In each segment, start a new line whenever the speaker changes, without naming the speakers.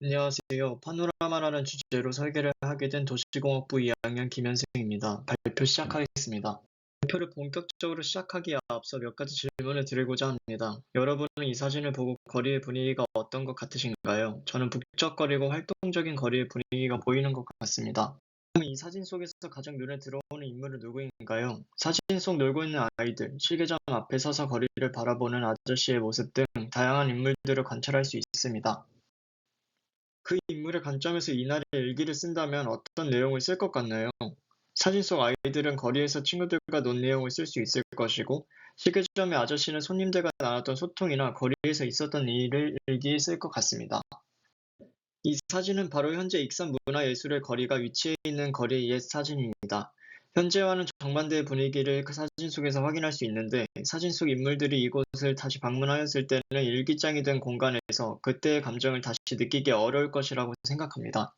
안녕하세요. 파노라마라는 주제로 설계를 하게 된 도시공학부 2학년 김현승입니다. 발표 시작하겠습니다. 발표를 본격적으로 시작하기에 앞서 몇 가지 질문을 드리고자 합니다. 여러분은 이 사진을 보고 거리의 분위기가 어떤 것 같으신가요? 저는 북적거리고 활동적인 거리의 분위기가 보이는 것 같습니다. 그럼 이 사진 속에서 가장 눈에 들어오는 인물은 누구인가요? 사진 속 놀고 있는 아이들, 실개점 앞에 서서 거리를 바라보는 아저씨의 모습 등 다양한 인물들을 관찰할 수 있습니다. 그 인물의 관점에서 이날의 일기를 쓴다면 어떤 내용을 쓸 것 같나요? 사진 속 아이들은 거리에서 친구들과 논 내용을 쓸 수 있을 것이고, 시계점의 아저씨는 손님들과 나눴던 소통이나 거리에서 있었던 일을 일기에 쓸 것 같습니다. 이 사진은 바로 현재 익산 문화예술의 거리가 위치해 있는 거리의 옛 사진입니다. 현재와는 정반대의 분위기를 그 사진 속에서 확인할 수 있는데, 사진 속 인물들이 이곳을 다시 방문하였을 때는 일기장이 된 공간에서 그때의 감정을 다시 느끼기 어려울 것이라고 생각합니다.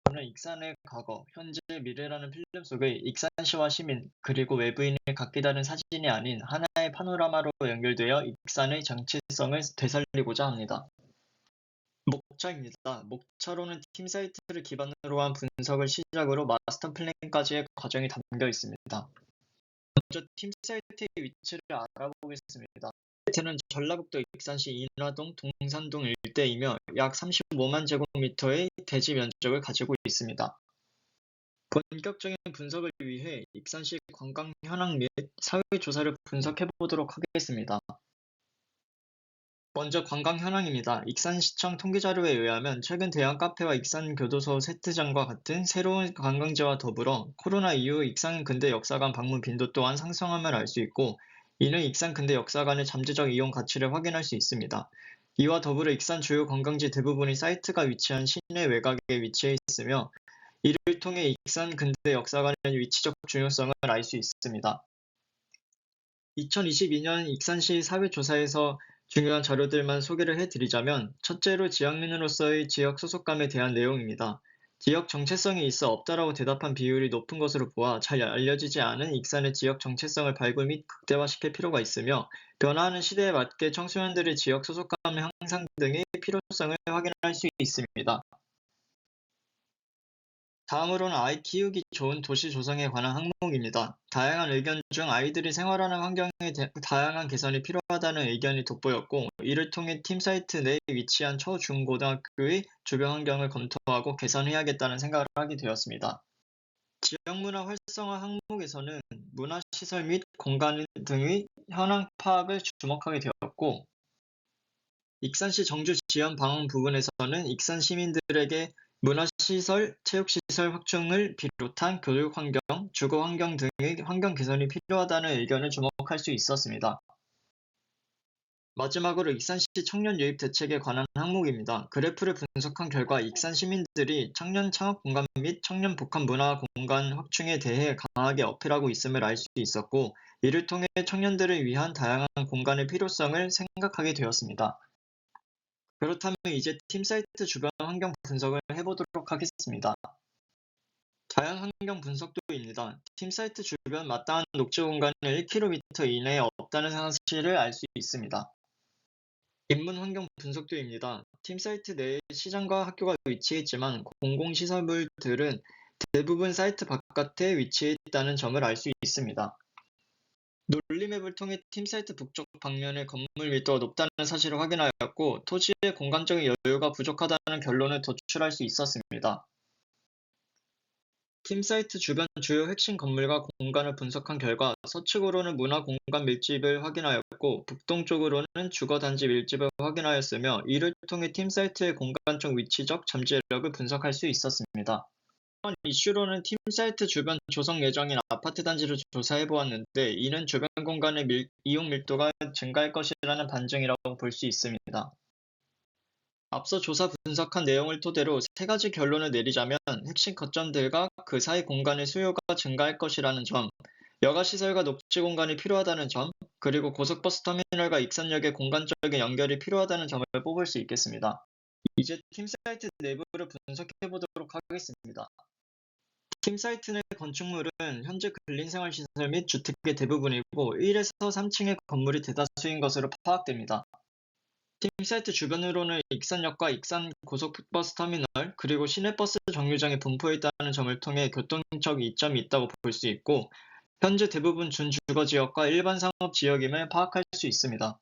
저는 익산의 과거, 현재, 미래라는 필름 속의 익산시와 시민, 그리고 외부인의 각기 다른 사진이 아닌 하나의 파노라마로 연결되어 익산의 정체성을 되살리고자 합니다. 목차입니다. 목차로는 팀 사이트를 기반으로 한 분석을 시작으로 마스터 플랜까지의 과정이 담겨 있습니다. 먼저 팀 사이트의 위치를 알아보겠습니다. 사이트는 전라북도 익산시 인화동, 동산동 일대이며 약 35만 제곱미터의 대지 면적을 가지고 있습니다. 본격적인 분석을 위해 익산시 관광 현황 및 사회 조사를 분석해 보도록 하겠습니다. 먼저 관광 현황입니다. 익산시청 통계자료에 의하면 최근 대형 카페와 익산교도소 세트장과 같은 새로운 관광지와 더불어 코로나 이후 익산 근대 역사관 방문 빈도 또한 상승함을 알 수 있고, 이는 익산 근대 역사관의 잠재적 이용 가치를 확인할 수 있습니다. 이와 더불어 익산 주요 관광지 대부분이 사이트가 위치한 시내 외곽에 위치해 있으며, 이를 통해 익산 근대 역사관의 위치적 중요성을 알 수 있습니다. 2022년 익산시 사회조사에서 중요한 자료들만 소개를 해드리자면, 첫째로 지역민으로서의 지역 소속감에 대한 내용입니다. 지역 정체성이 있어 없다라고 대답한 비율이 높은 것으로 보아 잘 알려지지 않은 익산의 지역 정체성을 발굴 및 극대화시킬 필요가 있으며, 변화하는 시대에 맞게 청소년들의 지역 소속감 향상 등의 필요성을 확인할 수 있습니다. 다음으로는 아이 키우기 좋은 도시 조성에 관한 항목입니다. 다양한 의견 중 아이들이 생활하는 환경의 다양한 개선이 필요하다는 의견이 돋보였고, 이를 통해 팀 사이트 내에 위치한 초중고등학교의 주변 환경을 검토하고 개선해야겠다는 생각을 하게 되었습니다. 지역문화 활성화 항목에서는 문화시설 및 공간 등의 현황 파악을 주목하게 되었고, 익산시 정주 지연 방안 부분에서는 익산 시민들에게 문화시설, 체육시설 확충을 비롯한 교육 환경, 주거 환경 등의 환경 개선이 필요하다는 의견을 주목할 수 있었습니다. 마지막으로 익산시 청년 유입 대책에 관한 항목입니다. 그래프를 분석한 결과 익산 시민들이 청년 창업 공간 및 청년 복합 문화 공간 확충에 대해 강하게 어필하고 있음을 알 수 있었고, 이를 통해 청년들을 위한 다양한 공간의 필요성을 생각하게 되었습니다. 그렇다면 이제 팀 사이트 주변 환경 분석을 해보도록 하겠습니다. 자연 환경 분석도입니다. 팀 사이트 주변 마땅한 녹지 공간은 1km 이내에 없다는 사실을 알 수 있습니다. 인문 환경 분석도입니다. 팀 사이트 내에 시장과 학교가 위치해 있지만 공공시설물들은 대부분 사이트 바깥에 위치해 있다는 점을 알 수 있습니다. 논리맵을 통해 팀 사이트 북쪽 방면의 건물 밀도가 높다는 사실을 확인하였고, 토지의 공간적인 여유가 부족하다는 결론을 도출할 수 있었습니다. 팀 사이트 주변 주요 핵심 건물과 공간을 분석한 결과 서측으로는 문화 공간 밀집을 확인하였고, 북동쪽으로는 주거 단지 밀집을 확인하였으며, 이를 통해 팀 사이트의 공간적 위치적 잠재력을 분석할 수 있었습니다. 이번 이슈로는 팀 사이트 주변 조성 예정인 아파트 단지를 조사해 보았는데, 이는 주변 공간의 이용 밀도가 증가할 것이라는 반증이라고 볼 수 있습니다. 앞서 조사 분석한 내용을 토대로 세 가지 결론을 내리자면, 핵심 거점들과 그 사이 공간의 수요가 증가할 것이라는 점, 여가시설과 녹지 공간이 필요하다는 점, 그리고 고속버스 터미널과 익산역의 공간적인 연결이 필요하다는 점을 뽑을 수 있겠습니다. 이제 팀 사이트 내부를 분석해 보도록 하겠습니다. 팀 사이트 내 건축물은 현재 근린생활시설 및 주택의 대부분이고, 1에서 3층의 건물이 대다수인 것으로 파악됩니다. 팀 사이트 주변으로는 익산역과 익산 고속버스 터미널, 그리고 시내버스 정류장이 분포해 있다는 점을 통해 교통적 이점이 있다고 볼 수 있고, 현재 대부분 준주거 지역과 일반 상업 지역임을 파악할 수 있습니다.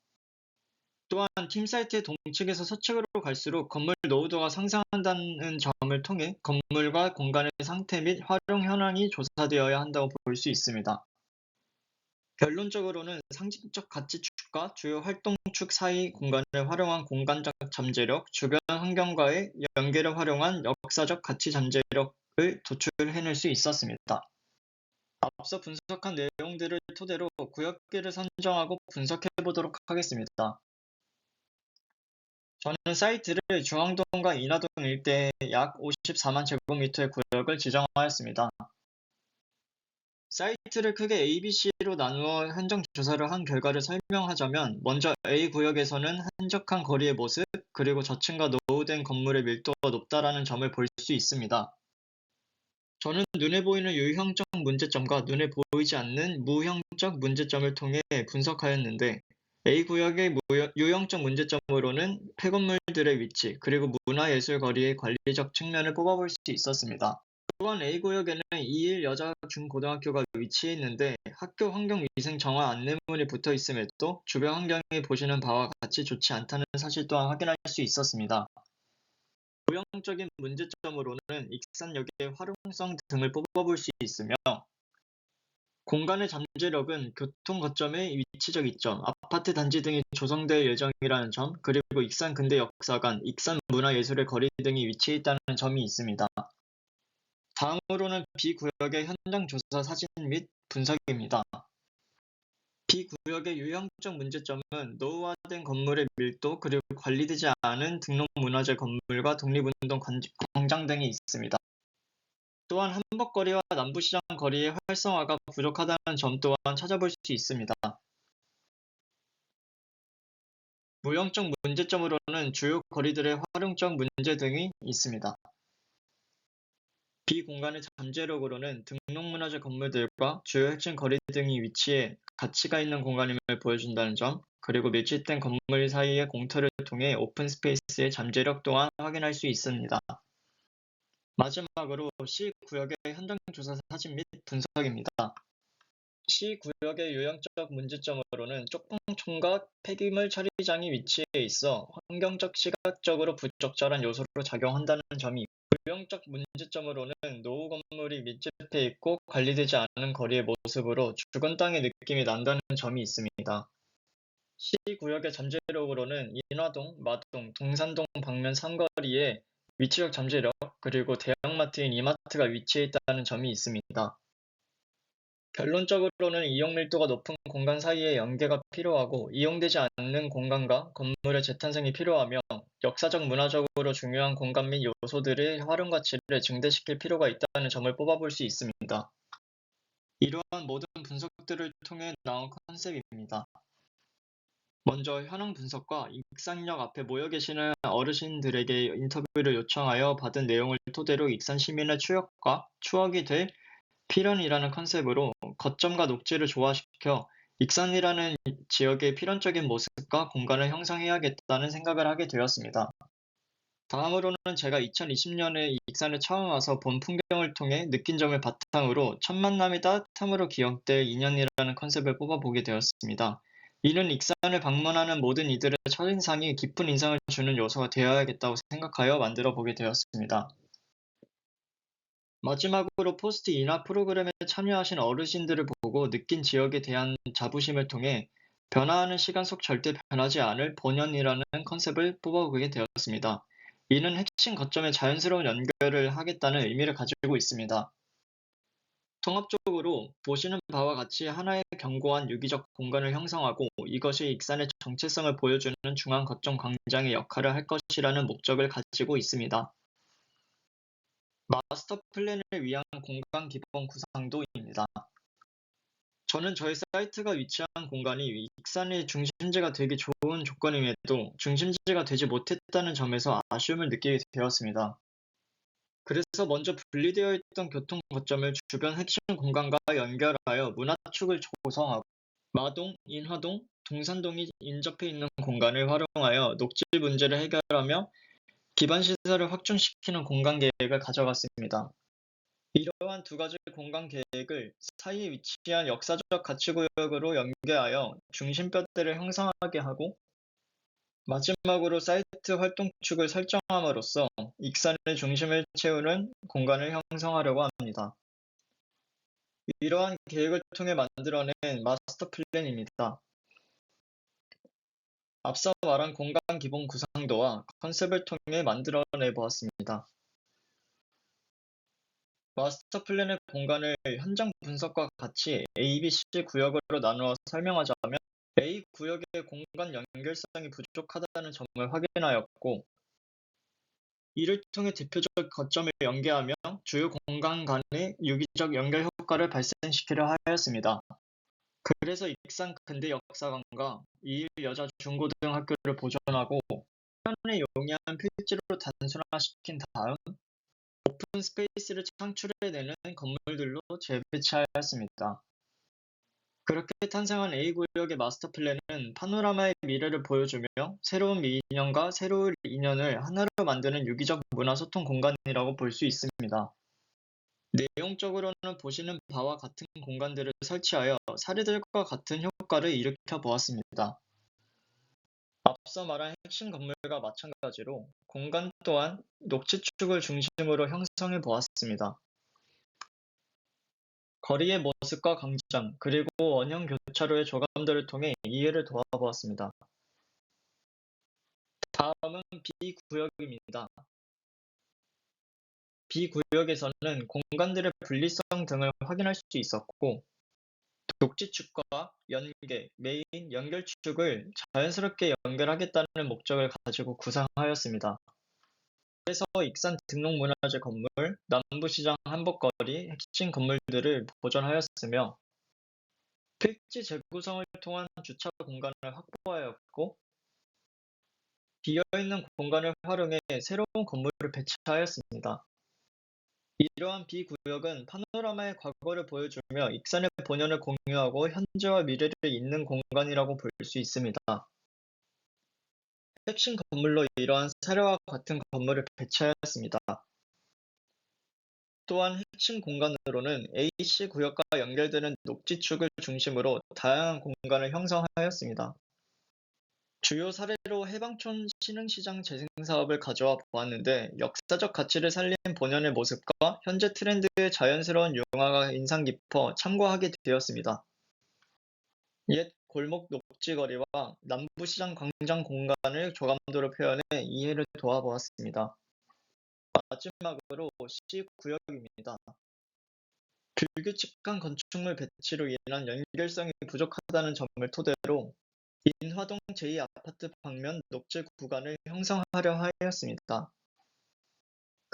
또한 팀 사이트의 동측에서 서측으로 갈수록 건물 노후도가 상승한다는 점을 통해 건물과 공간의 상태 및 활용 현황이 조사되어야 한다고 볼 수 있습니다. 결론적으로는 상징적 가치축과 주요 활동축 사이 공간을 활용한 공간적 잠재력, 주변 환경과의 연계를 활용한 역사적 가치 잠재력을 도출해낼 수 있었습니다. 앞서 분석한 내용들을 토대로 구역계를 선정하고 분석해 보도록 하겠습니다. 저는 사이트를 중앙동과 인하동 일대에 약 54만 제곱미터의 구역을 지정하였습니다. 사이트를 크게 ABC로 나누어 현장 조사를 한 결과를 설명하자면, 먼저 A 구역에서는 한적한 거리의 모습, 그리고 저층과 노후된 건물의 밀도가 높다라는 점을 볼 수 있습니다. 저는 눈에 보이는 유형적 문제점과 눈에 보이지 않는 무형적 문제점을 통해 분석하였는데, A 구역의 유형적 문제점으로는 폐건물들의 위치, 그리고 문화예술 거리의 관리적 측면을 뽑아볼 수 있었습니다. 또한 A구역에는 이일 여자 중고등학교가 위치해 있는데, 학교 환경위생 정화 안내문이 붙어 있음에도 주변 환경이 보시는 바와 같이 좋지 않다는 사실 또한 확인할 수 있었습니다. 무형적인 문제점으로는 익산역의 활용성 등을 뽑아볼 수 있으며, 공간의 잠재력은 교통 거점의 위치적 이점, 아파트 단지 등이 조성될 예정이라는 점, 그리고 익산 근대 역사관, 익산 문화예술의 거리 등이 위치해 있다는 점이 있습니다. 다음으로는 B구역의 현장 조사 사진 및 분석입니다. B구역의 유형적 문제점은 노후화된 건물의 밀도, 그리고 관리되지 않은 등록문화재 건물과 독립운동 광장 등이 있습니다. 또한 한복거리와 남부시장 거리의 활성화가 부족하다는 점 또한 찾아볼 수 있습니다. 무형적 문제점으로는 주요 거리들의 활용적 문제 등이 있습니다. 비공간의 잠재력으로는 등록문화재 건물들과 주요 핵심 거리 등이 위치해 가치가 있는 공간임을 보여준다는 점, 그리고 밀집된 건물 사이의 공터를 통해 오픈 스페이스의 잠재력 또한 확인할 수 있습니다. 마지막으로 C구역의 현장 조사 사진 및 분석입니다. C구역의 유형적 문제점으로는 쪽방촌과 폐기물 처리장이 위치해 있어 환경적 시각적으로 부적절한 요소로 작용한다는 점이 있고, 유형적 문제점으로는 노후 건물이 밀집해 있고 관리되지 않은 거리의 모습으로 죽은 땅의 느낌이 난다는 점이 있습니다. C구역의 잠재력으로는 인화동, 마동, 동산동 방면 삼거리에 위치적 잠재력, 그리고 대형마트인 이마트가 위치해 있다는 점이 있습니다. 결론적으로는 이용 밀도가 높은 공간 사이의 연계가 필요하고, 이용되지 않는 공간과 건물의 재탄생이 필요하며, 역사적 문화적으로 중요한 공간 및 요소들의 활용 가치를 증대시킬 필요가 있다는 점을 뽑아볼 수 있습니다. 이러한 모든 분석들을 통해 나온 컨셉입니다. 먼저 현황 분석과 익산역 앞에 모여 계시는 어르신들에게 인터뷰를 요청하여 받은 내용을 토대로 익산 시민의 추억과 추억이 될 필연이라는 컨셉으로 거점과 녹지를 조화시켜 익산이라는 지역의 필연적인 모습과 공간을 형성해야겠다는 생각을 하게 되었습니다. 다음으로는 제가 2020년에 익산에 처음 와서 본 풍경을 통해 느낀 점을 바탕으로 첫 만남이 따뜻함으로 기억될 인연이라는 컨셉을 뽑아보게 되었습니다. 이는 익산을 방문하는 모든 이들의 첫인상이 깊은 인상을 주는 요소가 되어야겠다고 생각하여 만들어 보게 되었습니다. 마지막으로 포스트 인화 프로그램에 참여하신 어르신들을 보고 느낀 지역에 대한 자부심을 통해 변화하는 시간 속 절대 변하지 않을 본연이라는 컨셉을 뽑아보게 되었습니다. 이는 핵심 거점에 자연스러운 연결을 하겠다는 의미를 가지고 있습니다. 통합적으로 보시는 바와 같이 하나의 견고한 유기적 공간을 형성하고, 이것이 익산의 정체성을 보여주는 중앙 거점 광장의 역할을 할 것이라는 목적을 가지고 있습니다. 마스터 플랜을 위한 공간 기본 구상도입니다. 저는 저희 사이트가 위치한 공간이 익산의 중심지가 되기 좋은 조건임에도 중심지가 되지 못했다는 점에서 아쉬움을 느끼게 되었습니다. 그래서 먼저 분리되어 있던 교통 거점을 주변 핵심 공간과 연결하여 문화축을 조성하고, 마동, 인화동, 동산동이 인접해 있는 공간을 활용하여 녹지 문제를 해결하며 기반 시설을 확충시키는 공간 계획을 가져갔습니다. 이러한 두 가지 공간 계획을 사이에 위치한 역사적 가치구역으로 연계하여 중심뼈대를 형성하게 하고 마지막으로 사이트 활동축을 설정함으로써 익산의 중심을 채우는 공간을 형성하려고 합니다. 이러한 계획을 통해 만들어낸 마스터 플랜입니다. 앞서 말한 공간 기본 구상도와 컨셉을 통해 만들어내 보았습니다. 마스터 플랜의 공간을 현장 분석과 같이 A, B, C 구역으로 나누어 설명하자면 A 구역의 공간 연결성이 부족하다는 점을 확인하였고, 이를 통해 대표적 거점을 연계하며 주요 공간 간의 유기적 연결 효과를 발생시키려 하였습니다. 그래서 익산 근대 역사관과 이일 여자 중고등학교를 보존하고 현안에 용이한 필지로 단순화시킨 다음 오픈 스페이스를 창출해내는 건물들로 재배치하였습니다. 그렇게 탄생한 A구역의 마스터 플랜은 파노라마의 미래를 보여주며 새로운 미년과 새로운 인연을 하나로 만드는 유기적 문화 소통 공간이라고 볼 수 있습니다. 내용적으로는 보시는 바와 같은 공간들을 설치하여 사례들과 같은 효과를 일으켜 보았습니다. 앞서 말한 핵심 건물과 마찬가지로 공간 또한 녹지축을 중심으로 형성해 보았습니다. 거리의 모습과 광장, 그리고 원형 교차로의 조감들을 통해 이해를 도와보았습니다. 다음은 B구역입니다. B구역에서는 공간들의 분리성 등을 확인할 수 있었고, 녹지축과 연계, 메인 연결축을 자연스럽게 연결하겠다는 목적을 가지고 구상하였습니다. 그래서 익산 등록문화재 건물, 남부시장 한복거리 핵심 건물들을 보존하였으며 필지 재구성을 통한 주차 공간을 확보하였고 비어있는 공간을 활용해 새로운 건물을 배치하였습니다. 이러한 B구역은 파노라마의 과거를 보여주며 익산의 본연을 공유하고 현재와 미래를 잇는 공간이라고 볼 수 있습니다. 핵심 건물로 이러한 사례와 같은 건물을 배치하였습니다. 또한 핵심 공간으로는 AC 구역과 연결되는 녹지축을 중심으로 다양한 공간을 형성하였습니다. 주요 사례로 해방촌 신흥시장 재생사업을 가져와 보았는데 역사적 가치를 살린 본연의 모습과 현재 트렌드의 자연스러운 융화가 인상 깊어 참고하게 되었습니다. 옛 골목 녹지거리와 남부시장 광장 공간을 조감도로 표현해 이해를 도와보았습니다. 마지막으로 C구역입니다. 불규칙한 건축물 배치로 인한 연결성이 부족하다는 점을 토대로 인화동 제2아파트 방면 녹지 구간을 형성하려 하였습니다.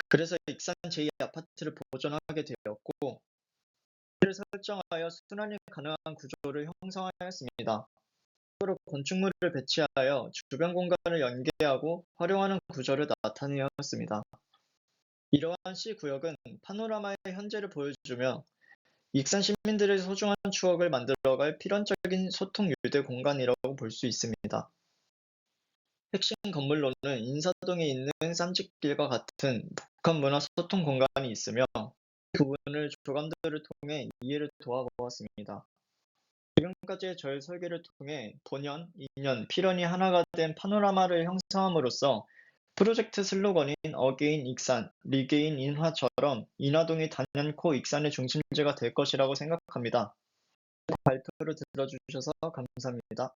그래서 익산 제2아파트를 보존하게 되었고 이를 설정하여 순환이 가능한 구조를 형성하였습니다. 로 건축물을 배치하여 주변 공간을 연계하고 활용하는 구조를 나타내었습니다. 이러한 C구역은 파노라마의 현재를 보여주며 익산 시민들의 소중한 추억을 만들어갈 필연적인 소통 유대 공간이라고 볼 수 있습니다. 핵심 건물로는 인사동에 있는 쌈짓길과 같은 복합 문화 소통 공간이 있으며 이 부분을 조감들을 통해 이해를 도와보았습니다. 지금까지의 저의 설계를 통해 본연, 인연, 필연이 하나가 된 파노라마를 형성함으로써 프로젝트 슬로건인 어게인 익산, 리게인 인화처럼 인화동이 단연코 익산의 중심지가 될 것이라고 생각합니다. 발표를 들어주셔서 감사합니다.